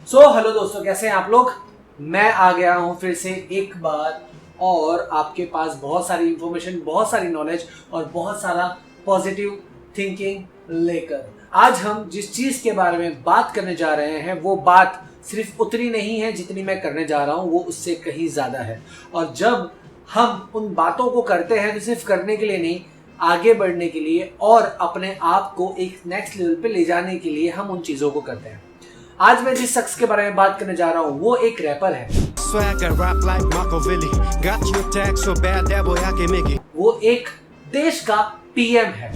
Hello दोस्तों, कैसे हैं आप लोग। मैं आ गया हूं फिर से एक बार और आपके पास बहुत सारी इंफॉर्मेशन, बहुत सारी नॉलेज और बहुत सारा पॉजिटिव थिंकिंग लेकर। आज हम जिस चीज के बारे में बात करने जा रहे हैं वो बात सिर्फ उतनी नहीं है जितनी मैं करने जा रहा हूं, वो उससे कहीं ज्यादा है। और जब हम उन बातों को करते हैं तो सिर्फ करने के लिए नहीं, आगे बढ़ने के लिए और अपने आप को एक नेक्स्ट लेवल पे ले जाने के लिए हम उन चीजों को करते हैं। आज मैं जिस शख्स के बारे में बात करने जा रहा हूँ वो एक रैपर है। वो एक देश का पीएम है।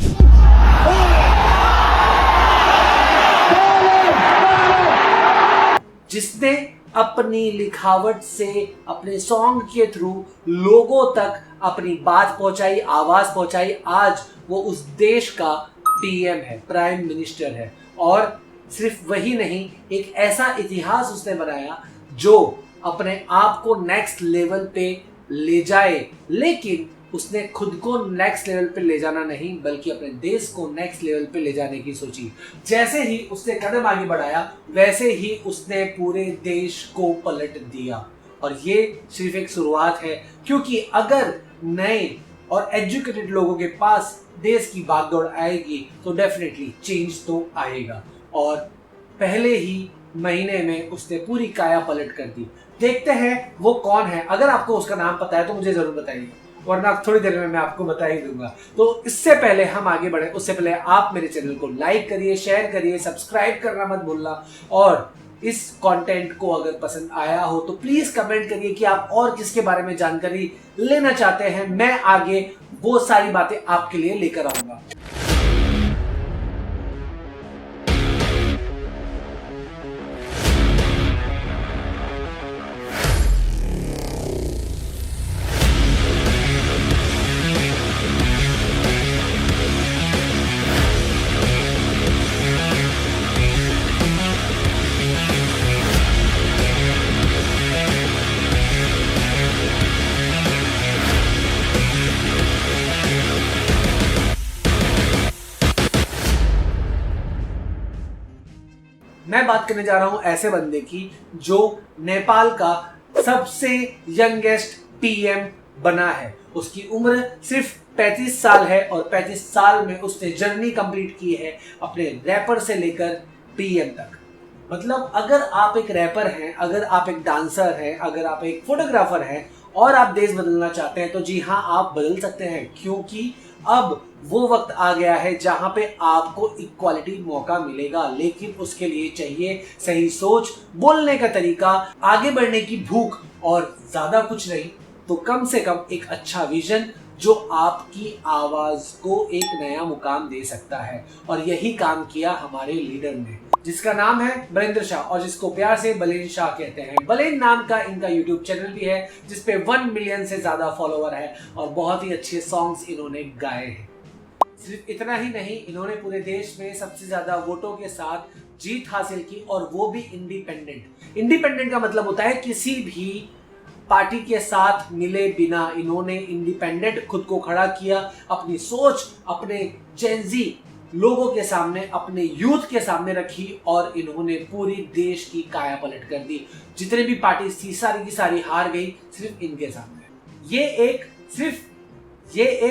जिसने अपनी लिखावट से, अपने सॉन्ग के थ्रू लोगों तक अपनी बात पहुंचाई, आवाज पहुंचाई। आज वो उस देश का पीएम है, प्राइम मिनिस्टर है। और सिर्फ वही नहीं, एक ऐसा इतिहास उसने बनाया जो अपने आप को नेक्स्ट लेवल पे ले जाए। लेकिन उसने खुद को नेक्स्ट लेवल पे ले जाना नहीं, बल्कि अपने देश को नेक्स्ट लेवल पे ले जाने की सोची। जैसे ही उसने कदम आगे बढ़ाया वैसे ही उसने पूरे देश को पलट दिया। और ये सिर्फ एक शुरुआत है, क्योंकि अगर नए और एजुकेटेड लोगों के पास देश की बागडोर आएगी तो डेफिनेटली चेंज तो आएगा। और पहले ही महीने में उसने पूरी काया पलट कर दी। देखते हैं वो कौन है। अगर आपको उसका नाम पता है तो मुझे जरूर बताइए, वरना थोड़ी देर में मैं आपको बता ही दूंगा। तो इससे पहले हम आगे बढ़े उससे पहले आप मेरे चैनल को लाइक करिए, शेयर करिए, सब्सक्राइब करना मत भूलना। और इस कंटेंट को अगर पसंद आया हो तो प्लीज कमेंट करिए कि आप और किसके बारे में जानकारी लेना चाहते हैं। मैं आगे वो सारी बातें आपके लिए लेकर आऊंगा। मैं बात करने जा रहा हूं ऐसे बंदे की जो नेपाल का सबसे यंगेस्ट पीएम बना है। उसकी उम्र सिर्फ 35 साल है और 35 साल में उसने जर्नी कंप्लीट की है अपने रैपर से लेकर पीएम तक। मतलब अगर आप एक रैपर हैं, अगर आप एक डांसर हैं, अगर आप एक फोटोग्राफर हैं और आप देश बदलना चाहते हैं तो जी हाँ, आप बदल सकते हैं। क्योंकि अब वो वक्त आ गया है जहां पे आपको इक्वालिटी मौका मिलेगा। लेकिन उसके लिए चाहिए सही सोच, बोलने का तरीका, आगे बढ़ने की भूख और ज्यादा कुछ नहीं तो कम से कम एक अच्छा विजन जो आपकी आवाज को एक नया मुकाम दे सकता है। और यही काम किया हमारे लीडर ने, जिसका नाम है बलेंद्र शाह और जिसको प्यार से बलेन शाह कहते हैं। बलेन नाम का इनका यूट्यूब चैनल भी है जिसपे 1 मिलियन से ज्यादा फॉलोवर है और बहुत ही अच्छे सॉन्ग्स इन्होंने गाए हैं। सिर्फ इतना ही नहीं, इन्होंने पूरे देश में सबसे ज्यादा वोटों के साथ जीत हासिल की और वो भी इंडिपेंडेंट। इंडिपेंडेंट का मतलब होता है किसी भी पार्टी के साथ मिले बिना। इन्होंने इंडिपेंडेंट खुद को खड़ा किया, अपनी सोच अपने जेनजी लोगों के सामने, अपने यूथ के सामने रखी और इन्होंने पूरी देश की काया पलट कर दी। जितने भी पार्टी थी सारी की सारी हार गई सिर्फ इनके सामने। ये एक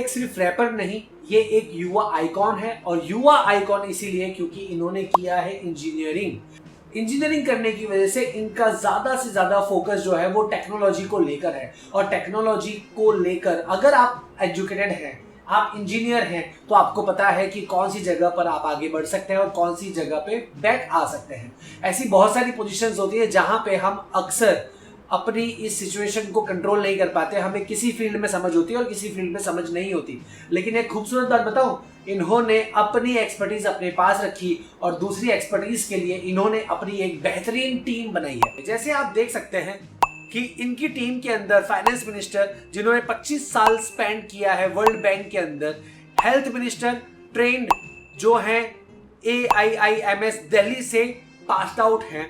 सिर्फ रैपर नहीं, ये एक युवा आइकॉन है। और युवा आइकॉन इसीलिए क्योंकि इन्होंने किया है इंजीनियरिंग करने की वजह से इनका ज्यादा से ज्यादा फोकस जो है वो टेक्नोलॉजी को लेकर है। और टेक्नोलॉजी को लेकर अगर आप एजुकेटेड हैं, आप इंजीनियर हैं, तो आपको पता है कि कौन सी जगह पर आप आगे बढ़ सकते हैं और कौन सी जगह पे बैक आ सकते हैं। ऐसी बहुत सारी पोजीशंस होती है जहां पे हम अक्सर अपनी इस सिचुएशन को कंट्रोल नहीं कर पाते। हमें किसी फील्ड में समझ होती है और किसी फील्ड में समझ नहीं होती। लेकिन एक खूबसूरत बात बताऊं, इन्होंने अपनी एक्सपर्टीज अपने पास रखी और दूसरी एक्सपर्टीज के लिए इन्होंने अपनी एक बेहतरीन टीम बनाई है। जैसे आप देख सकते हैं कि इनकी टीम के अंदर फाइनेंस मिनिस्टर जिन्होंने 25 साल स्पेंड किया है वर्ल्ड बैंक के अंदर, हेल्थ मिनिस्टर ट्रेंड जो हैं AIIMS दिल्ली से पास आउट हैं,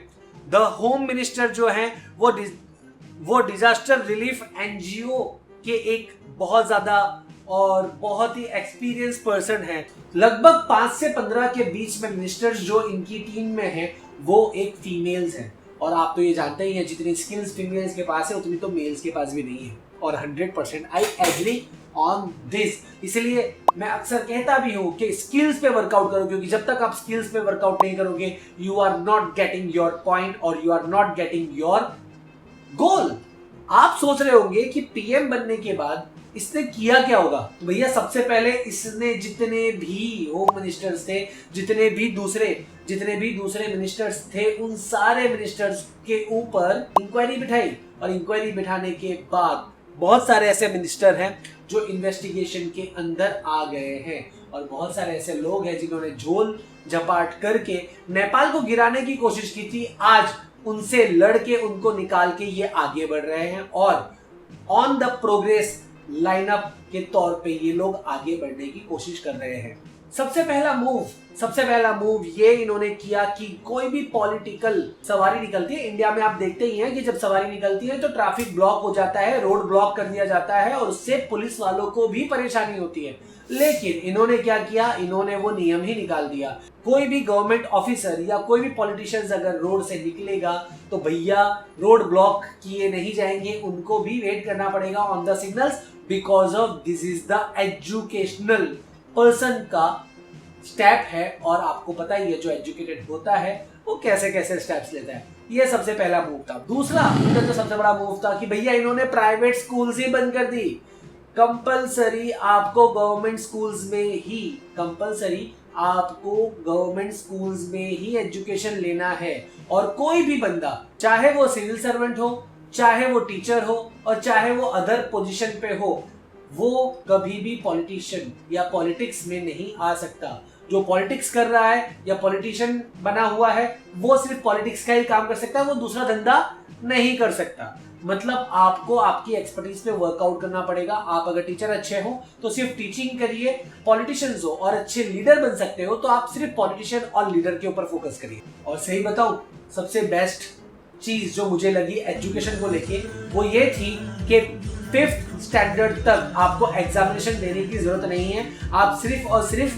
द होम मिनिस्टर जो हैं वो डिजास्टर रिलीफ NGO के एक बहुत ज्यादा और बहुत ही एक्सपीरियंस पर्सन है। लगभग 5 से 15 के बीच में मिनिस्टर्स जो इनकी टीम में हैं वो एक फीमेल्स हैं। और आप तो ये जानते ही हैं जितनी स्किल्स फीमेल्स के पास है उतनी तो मेल्स के पास भी नहीं है। और 100% आई एग्री ऑन दिस। इसलिए मैं अक्सर कहता भी हूं कि स्किल्स पे वर्कआउट करो, क्योंकि जब तक आप स्किल्स पे वर्कआउट नहीं करोगे you are not getting your point और you are not getting your goal. आप सोच रहे होंगे कि पीएम बनने के बाद इसने किया क्या होगा। तो भैया सबसे पहले इसने जितने भी होम मिनिस्टर्स थे, जितने भी दूसरे मिनिस्टर्स थे, उन सारे मिनिस्टर्स के ऊपर इंक्वायरी बिठाई। और इंक्वायरी बिठाने के बाद बहुत सारे ऐसे मिनिस्टर हैं जो इन्वेस्टिगेशन के अंदर आ गए हैं, और बहुत सारे ऐसे लोग हैं जिन्होंने झोल झपाट करके नेपाल को गिराने की कोशिश की थी। आज उनसे लड़के उनको निकाल के ये आगे बढ़ रहे हैं और ऑन द प्रोग्रेस लाइनअप के तौर पे ये लोग आगे बढ़ने की कोशिश कर रहे हैं। सबसे पहला मूव ये इन्होंने किया कि कोई भी पॉलिटिकल सवारी निकलती है, इंडिया में आप देखते ही हैं कि जब सवारी निकलती है तो ट्रैफिक ब्लॉक हो जाता है, रोड ब्लॉक कर दिया जाता है और उससे पुलिस वालों को भी परेशानी होती है। लेकिन इन्होंने क्या किया, इन्होंने वो नियम ही निकाल दिया। कोई भी गवर्नमेंट ऑफिसर या कोई भी पॉलिटिशियंस अगर रोड से निकलेगा तो भैया रोड ब्लॉक किए नहीं जाएंगे, उनको भी वेट करना पड़ेगा on the signals, because of this is the educational person का स्टेप है। और आपको पता ही है जो एजुकेटेड होता है वो कैसे कैसे स्टेप्स लेता है। ये सबसे पहला मूव था। दूसरा इनका जो सबसे बड़ा मूव था कि भैया इन्होंने प्राइवेट स्कूल्स ही बंद कर दी। कंपलसरी आपको गवर्नमेंट स्कूल्स में ही एजुकेशन लेना है। और कोई भी बंदा, चाहे वो सिविल सर्वेंट हो, चाहे वो टीचर हो और चाहे वो अदर पोजीशन पे हो, वो कभी भी पॉलिटिशियन या पॉलिटिक्स में नहीं आ सकता। जो पॉलिटिक्स कर रहा है या पॉलिटिशियन बना हुआ है वो सिर्फ पॉलिटिक्स का ही काम कर सकता है, वो दूसरा धंधा नहीं कर सकता। मतलब आपको आपकी एक्सपर्टीज पे वर्कआउट करना पड़ेगा। आप अगर टीचर अच्छे हो तो सिर्फ टीचिंग करिए, पॉलिटिशियंस हो और अच्छे लीडर बन सकते हो तो आप सिर्फ पॉलिटिशियन और लीडर के ऊपर फोकस करिए। और सही बताऊं, सबसे बेस्ट चीज जो मुझे लगी एजुकेशन को लेके वो ये थी कि 5th स्टैंडर्ड तक आपको एग्जामिनेशन देने की जरूरत नहीं है। आप सिर्फ और सिर्फ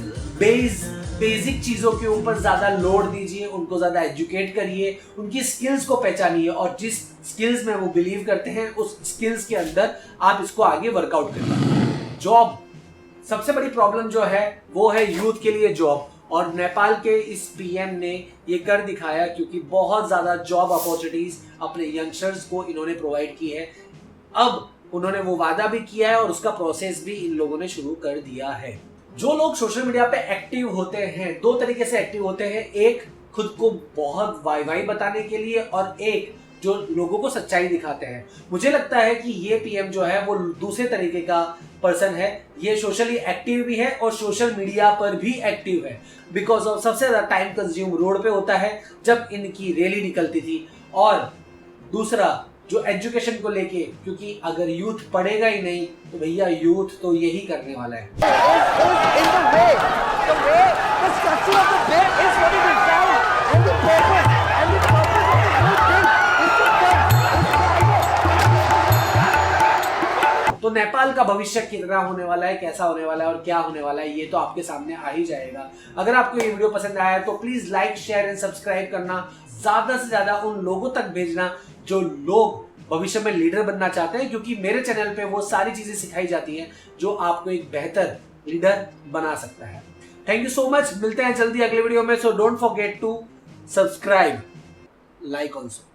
बेसिक चीजों के ऊपर ज्यादा लोड दीजिए, उनको ज्यादा एजुकेट करिए, उनकी स्किल्स को पहचानिए और जिस स्किल्स में वो बिलीव करते हैं उस स्किल्स के अंदर आप इसको आगे वर्कआउट करिए। जॉब, सबसे बड़ी प्रॉब्लम जो है वो है यूथ के लिए जॉब, और नेपाल के इस पीएम ने ये कर दिखाया, क्योंकि बहुत ज्यादा जॉब अपॉर्चुनिटीज अपने यंगस्टर्स को इन्होंने प्रोवाइड की है। अब उन्होंने वो वादा भी किया है और उसका प्रोसेस भी इन लोगों ने शुरू कर दिया है। जो लोग सोशल मीडिया पे एक्टिव होते हैं, दो तरीके से एक्टिव होते हैं, एक खुद को बहुत वाई बताने के लिए और एक जो लोगों को सच्चाई दिखाते हैं। मुझे लगता है कि ये पीएम जो है वो दूसरे तरीके का पर्सन है। ये सोशली एक्टिव भी है और सोशल मीडिया पर भी एक्टिव है, बिकॉज ऑफ सबसे ज्यादा टाइम कंज्यूम रोड पे होता है जब इनकी रैली निकलती थी। और दूसरा जो एजुकेशन को लेके, क्योंकि अगर यूथ पढ़ेगा ही नहीं तो भैया यूथ तो यही करने वाला है। तो नेपाल का भविष्य कितना होने वाला है, कैसा होने वाला है और क्या होने वाला है, ये तो आपके सामने आ ही जाएगा। अगर आपको ये वीडियो पसंद आया तो please like, share and subscribe करना, ज्यादा से ज्यादा उन लोगों तक भेजना जो लोग भविष्य में लीडर बनना चाहते हैं, क्योंकि मेरे चैनल पे वो सारी चीजें सिखाई जाती हैं जो आपको एक बेहतर लीडर बना सकता है। थैंक यू सो मच, मिलते हैं जल्दी अगले वीडियो में। So don't forget to subscribe, like also.